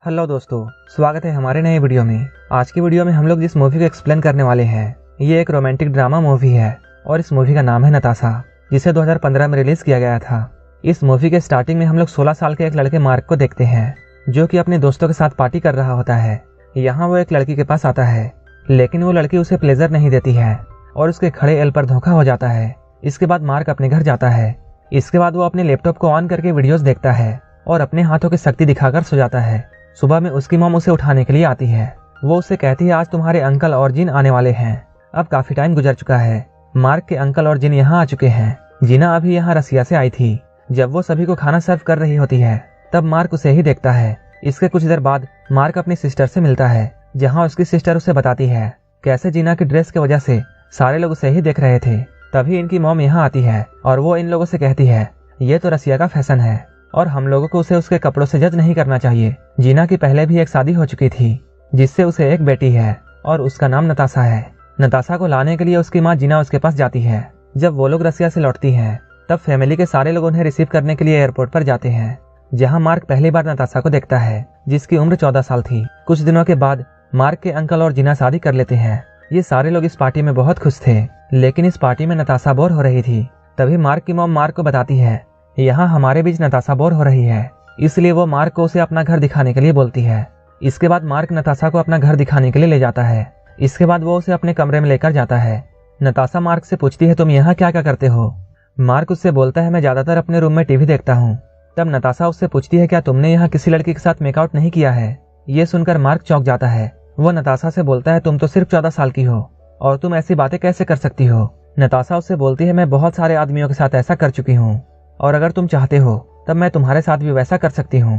Hello दोस्तों, स्वागत है हमारे नए वीडियो में। आज की वीडियो में हम लोग जिस मूवी को एक्सप्लेन करने वाले हैं ये एक रोमांटिक ड्रामा मूवी है और इस मूवी का नाम है नताशा, जिसे 2015 में रिलीज किया गया था। इस मूवी के स्टार्टिंग में हम लोग 16 साल के एक लड़के मार्क को देखते हैं जो कि अपने दोस्तों के साथ पार्टी कर रहा होता है। यहाँ वो एक लड़की के पास आता है, लेकिन वो लड़की उसे प्लेजर नहीं देती है और उसके खड़े एल पर धोखा हो जाता है। इसके बाद मार्क अपने घर जाता है। इसके बाद वो अपने लैपटॉप को ऑन करके वीडियोस देखता है और अपने हाथों की शक्ति दिखाकर सो जाता है। सुबह में उसकी मॉम उसे उठाने के लिए आती है। वो उससे कहती है आज तुम्हारे अंकल और जिन आने वाले हैं। अब काफी टाइम गुजर चुका है। मार्क के अंकल और जिन यहाँ आ चुके हैं। जीना अभी यहाँ रसिया से आई थी। जब वो सभी को खाना सर्व कर रही होती है तब मार्क उसे ही देखता है। इसके कुछ देर बाद मार्क अपनी सिस्टर से मिलता है, जहाँ उसकी सिस्टर उसे बताती है कैसे जीना की ड्रेस की वजह से सारे लोग उसे ही देख रहे थे। तभी इनकी मॉम यहाँ आती है और वो इन लोगों से कहती है ये तो रसिया का फैशन है और हम लोगों को उसे उसके कपड़ों से जज नहीं करना चाहिए। जीना की पहले भी एक शादी हो चुकी थी जिससे उसे एक बेटी है और उसका नाम नताशा है। नताशा को लाने के लिए उसकी माँ जीना उसके पास जाती है। जब वो लोग रसिया से लौटती हैं तब फैमिली के सारे लोग उन्हें रिसीव करने के लिए एयरपोर्ट पर जाते हैं, जहाँ मार्क पहली बार नताशा को देखता है जिसकी उम्र 14 साल थी। कुछ दिनों के बाद मार्क के अंकल और जीना शादी कर लेते हैं। ये सारे लोग इस पार्टी में बहुत खुश थे, लेकिन इस पार्टी में नताशा बोर हो रही थी। तभी मार्क की मॉम मार्क को बताती है यहाँ हमारे बीच नताशा बोर हो रही है, इसलिए वो मार्क को उसे अपना घर दिखाने के लिए बोलती है। इसके बाद मार्क नताशा को अपना घर दिखाने के लिए ले जाता है। इसके बाद वो उसे अपने कमरे में लेकर जाता है। नताशा मार्क से पूछती है तुम यहाँ क्या क्या करते हो। मार्क उससे बोलता है मैं ज्यादातर अपने रूम में टीवी देखता हूँ। तब नताशा उससे पूछती है क्या तुमने यहाँ किसी लड़की के साथ मेकआउट नहीं किया है। ये सुनकर मार्क चौंक जाता है। वो नताशा से बोलता है तुम तो सिर्फ 14 साल की हो और तुम ऐसी बातें कैसे कर सकती हो। नताशा उससे बोलती है मैं बहुत सारे आदमियों के साथ ऐसा कर चुकी हूँ और अगर तुम चाहते हो तब मैं तुम्हारे साथ भी वैसा कर सकती हूँ।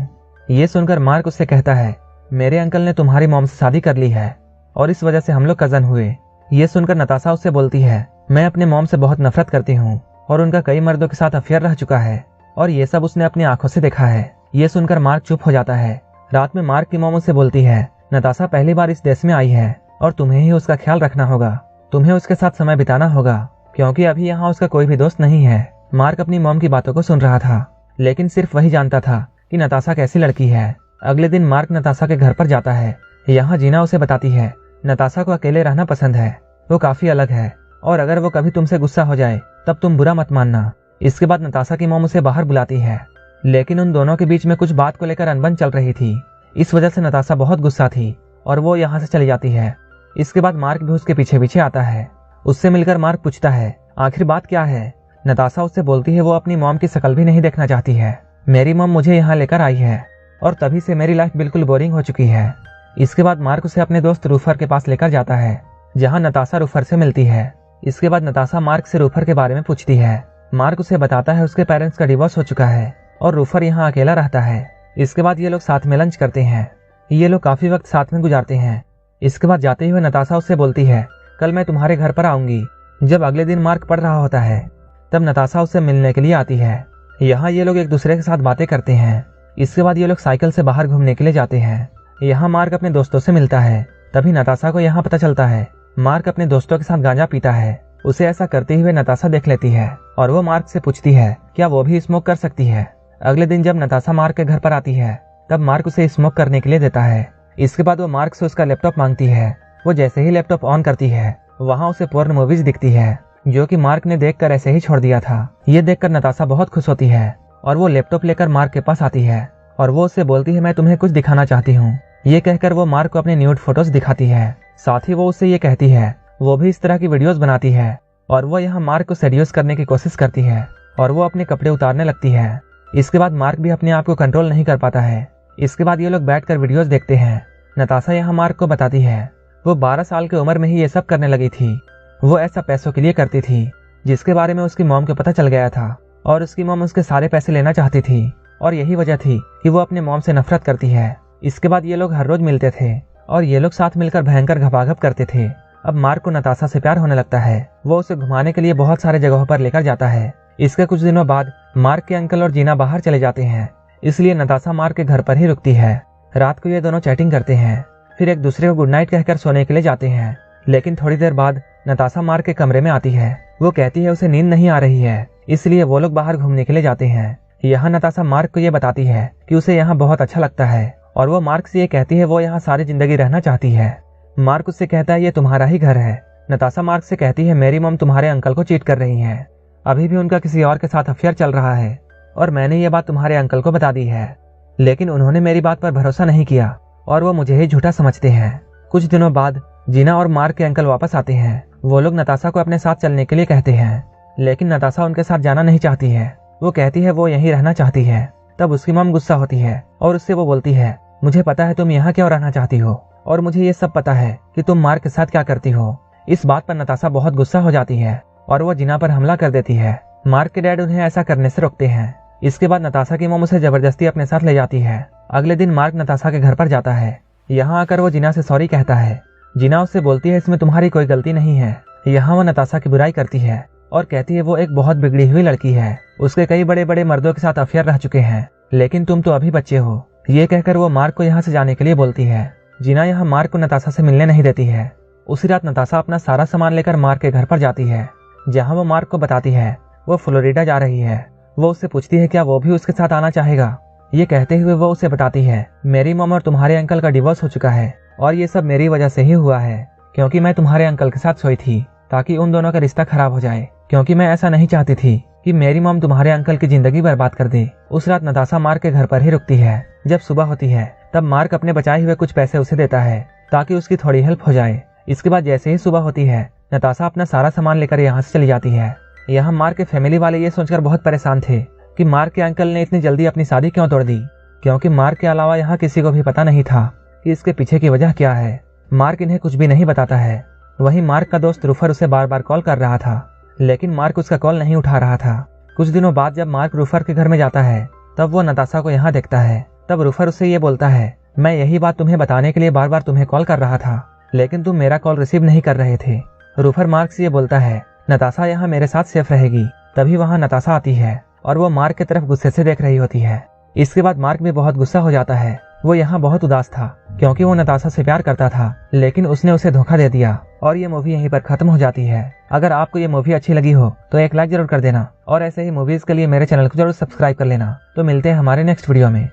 ये सुनकर मार्क उससे कहता है मेरे अंकल ने तुम्हारी मॉम से शादी कर ली है और इस वजह से हम लोग कजन हुए। ये सुनकर नताशा उससे बोलती है मैं अपने मॉम से बहुत नफरत करती हूँ और उनका कई मर्दों के साथ अफेयर रह चुका है और ये सब उसने अपनी आंखों से देखा है। ये सुनकर मार्क चुप हो जाता है। रात में मार्क की मॉम उससे बोलती है नताशा पहली बार इस देश में आई है और तुम्हें ही उसका ख्याल रखना होगा, तुम्हें उसके साथ समय बिताना होगा क्योंकि अभी यहाँ उसका कोई भी दोस्त नहीं है। मार्क अपनी मॉम की बातों को सुन रहा था, लेकिन सिर्फ वही जानता था कि नताशा कैसी लड़की है। अगले दिन मार्क नताशा के घर पर जाता है। यहाँ जीना उसे बताती है नताशा को अकेले रहना पसंद है, वो काफी अलग है और अगर वो कभी तुमसे गुस्सा हो जाए तब तुम बुरा मत मानना। इसके बाद नताशा की मॉम उसे बाहर बुलाती है, लेकिन उन दोनों के बीच में कुछ बात को लेकर अनबन चल रही थी। इस वजह से नताशा बहुत गुस्सा थी और वो यहाँ से चली जाती है। इसके बाद मार्क भी उसके पीछे पीछे आता है। उससे मिलकर मार्क पूछता है आखिर बात क्या है। नताशा उससे बोलती है वो अपनी मॉम की शक्ल भी नहीं देखना चाहती है। मेरी मॉम मुझे यहाँ लेकर आई है और तभी से मेरी लाइफ बिल्कुल बोरिंग हो चुकी है। इसके बाद मार्क उसे अपने दोस्त रूफर के पास लेकर जाता है, जहाँ नताशा रूफर से मिलती है। इसके बाद नताशा मार्क से रूफर के बारे में पूछती है। मार्क उसे बताता है उसके पेरेंट्स का डिवोर्स हो चुका है और रूफर यहाँ अकेला रहता है। इसके बाद ये लोग साथ में लंच करते हैं। ये लोग काफी वक्त साथ में गुजारते हैं। इसके बाद जाते हुए नताशा उससे बोलती है कल मैं तुम्हारे घर पर आऊंगी। जब अगले दिन मार्क पढ़ रहा होता है तब नताशा उससे मिलने के लिए आती है। यहाँ ये लोग एक दूसरे के साथ बातें करते हैं। इसके बाद ये लोग साइकिल से बाहर घूमने के लिए जाते हैं। यहाँ मार्क अपने दोस्तों से मिलता है। तभी नताशा को यहाँ पता चलता है मार्क अपने दोस्तों के साथ गांजा पीता है। उसे ऐसा करते हुए नताशा देख लेती है और वो मार्क से पूछती है क्या वो भी स्मोक कर सकती है। अगले दिन जब नताशा मार्क के घर पर आती है तब मार्क उसे स्मोक करने के लिए देता है। इसके बाद वो मार्क से उसका लैपटॉप मांगती है। वो जैसे ही लैपटॉप ऑन करती है वहाँ उसे पोर्न मूवीज दिखती है जो कि मार्क ने देखकर ऐसे ही छोड़ दिया था। ये देखकर नताशा बहुत खुश होती है और वो लैपटॉप लेकर मार्क के पास आती है और वो उससे बोलती है मैं तुम्हें कुछ दिखाना चाहती हूँ। ये कहकर वो मार्क को अपने न्यूड फोटोज दिखाती है। साथ ही वो उससे ये कहती है वो भी इस तरह की वीडियोस बनाती है और वो यहाँ मार्क को सेड्यूस करने की कोशिश करती है और वो अपने कपड़े उतारने लगती है। इसके बाद मार्क भी अपने आप को कंट्रोल नहीं कर पाता है। इसके बाद ये लोग बैठकर वीडियोस देखते हैं। नताशा यहाँ मार्क को बताती है वो 12 साल की उम्र में ही ये सब करने लगी थी। वो ऐसा पैसों के लिए करती थी जिसके बारे में उसकी मॉम को पता चल गया था और उसकी मॉम उसके सारे पैसे लेना चाहती थी और यही वजह थी कि वो अपने मॉम से नफरत करती है। इसके बाद ये लोग हर रोज मिलते थे और ये लोग साथ मिलकर भयंकर घपाघप करते थे। अब मार्क को नताशा से प्यार होने लगता है। वो उसे घुमाने के लिए बहुत सारे जगहों पर लेकर जाता है। इसके कुछ दिनों बाद मार्क के अंकल और जीना बाहर चले जाते हैं, इसलिए नताशा मार्क के घर पर ही रुकती है। रात को ये दोनों चैटिंग करते हैं, फिर एक दूसरे को गुड नाइट कहकर सोने के लिए जाते हैं। लेकिन थोड़ी देर बाद नताशा मार्क के कमरे में आती है। वो कहती है उसे नींद नहीं आ रही है, इसलिए वो लोग बाहर घूमने के लिए जाते हैं। यहाँ नताशा मार्क को ये बताती है कि उसे यहाँ बहुत अच्छा लगता है और वो मार्क से ये कहती है वो यहाँ सारी जिंदगी रहना चाहती है। मार्क उससे कहता है ये तुम्हारा ही घर है। नताशा मार्क से कहती है मेरी मॉम तुम्हारे अंकल को चीट कर रही है, अभी भी उनका किसी और के साथ अफेयर चल रहा है और मैंने ये बात तुम्हारे अंकल को बता दी है, लेकिन उन्होंने मेरी बात पर भरोसा नहीं किया और वो मुझे ही झूठा समझते हैं। कुछ दिनों बाद जीना और मार्क के अंकल वापस आते हैं। वो लोग नताशा को अपने साथ चलने के लिए कहते हैं, लेकिन नताशा उनके साथ जाना नहीं चाहती है। वो कहती है वो यहीं रहना चाहती है। तब उसकी मॉम गुस्सा होती है और उससे वो बोलती है मुझे पता है तुम यहाँ क्यों रहना चाहती हो और मुझे ये सब पता है कि तुम मार्क के साथ क्या करती हो। इस बात पर नताशा बहुत गुस्सा हो जाती है और वो जीना पर हमला कर देती है। मार्क के डैड उन्हें ऐसा करने से रोकते हैं। इसके बाद नताशा की मॉम उसे जबरदस्ती अपने साथ ले जाती है। अगले दिन मार्क नताशा के घर पर जाता है। यहाँ आकर वो जीना से सॉरी कहता है। जीना उससे बोलती है इसमें तुम्हारी कोई गलती नहीं है। यहाँ वो नताशा की बुराई करती है और कहती है वो एक बहुत बिगड़ी हुई लड़की है, उसके कई बड़े बड़े मर्दों के साथ अफेयर रह चुके हैं, लेकिन तुम तो अभी बच्चे हो। ये कहकर वो मार्क को यहाँ से जाने के लिए बोलती है। जीना यहाँ मार्क को नताशा से मिलने नहीं देती है। उसी रात नताशा अपना सारा सामान लेकर मार्क के घर पर जाती है, जहाँ वो मार्क को बताती है वो फ्लोरिडा जा रही है। वो उससे पूछती है क्या वो भी उसके साथ आना चाहेगा। ये कहते हुए वो उसे बताती है मेरी मॉम और तुम्हारे अंकल का डिवोर्स हो चुका है और ये सब मेरी वजह से ही हुआ है, क्योंकि मैं तुम्हारे अंकल के साथ सोई थी ताकि उन दोनों का रिश्ता खराब हो जाए, क्योंकि मैं ऐसा नहीं चाहती थी कि मेरी मॉम तुम्हारे अंकल की जिंदगी बर्बाद कर दे। उस रात नताशा मार्क के घर पर ही रुकती है। जब सुबह होती है तब मार्क अपने बचाए हुए कुछ पैसे उसे देता है ताकि उसकी थोड़ी हेल्प हो जाए। इसके बाद जैसे ही सुबह होती है नताशा अपना सारा सामान लेकर यहाँ से चली जाती है। यहाँ मार्क के फैमिली वाले ये सोचकर बहुत परेशान थे कि मार्क के अंकल ने इतनी जल्दी अपनी शादी क्यों तोड़ दी, क्योंकि मार्क के अलावा यहाँ किसी को भी पता नहीं था कि इसके पीछे की वजह क्या है। मार्क इन्हें कुछ भी नहीं बताता है। वहीं मार्क का दोस्त रूफर उसे बार बार कॉल कर रहा था, लेकिन मार्क उसका कॉल नहीं उठा रहा था। कुछ दिनों बाद जब मार्क रूफर के घर में जाता है तब वो नताशा को यहाँ देखता है। तब रूफर उससे ये बोलता है मैं यही बात तुम्हें बताने के लिए बार बार तुम्हें कॉल कर रहा था, लेकिन तुम मेरा कॉल रिसीव नहीं कर रहे थे। रूफर मार्क से ये बोलता है नताशा यहाँ मेरे साथ सेफ रहेगी। तभी वहाँ नताशा आती है और वो मार्क की तरफ गुस्से से देख रही होती है। इसके बाद मार्क भी बहुत गुस्सा हो जाता है। वो यहाँ बहुत उदास था क्योंकि वो नताशा से प्यार करता था, लेकिन उसने उसे धोखा दे दिया और ये मूवी यहीं पर खत्म हो जाती है। अगर आपको ये मूवी अच्छी लगी हो तो एक लाइक जरूर कर देना और ऐसे ही मूवीज के लिए मेरे चैनल को जरूर सब्सक्राइब कर लेना। तो मिलते हैं हमारे नेक्स्ट वीडियो में।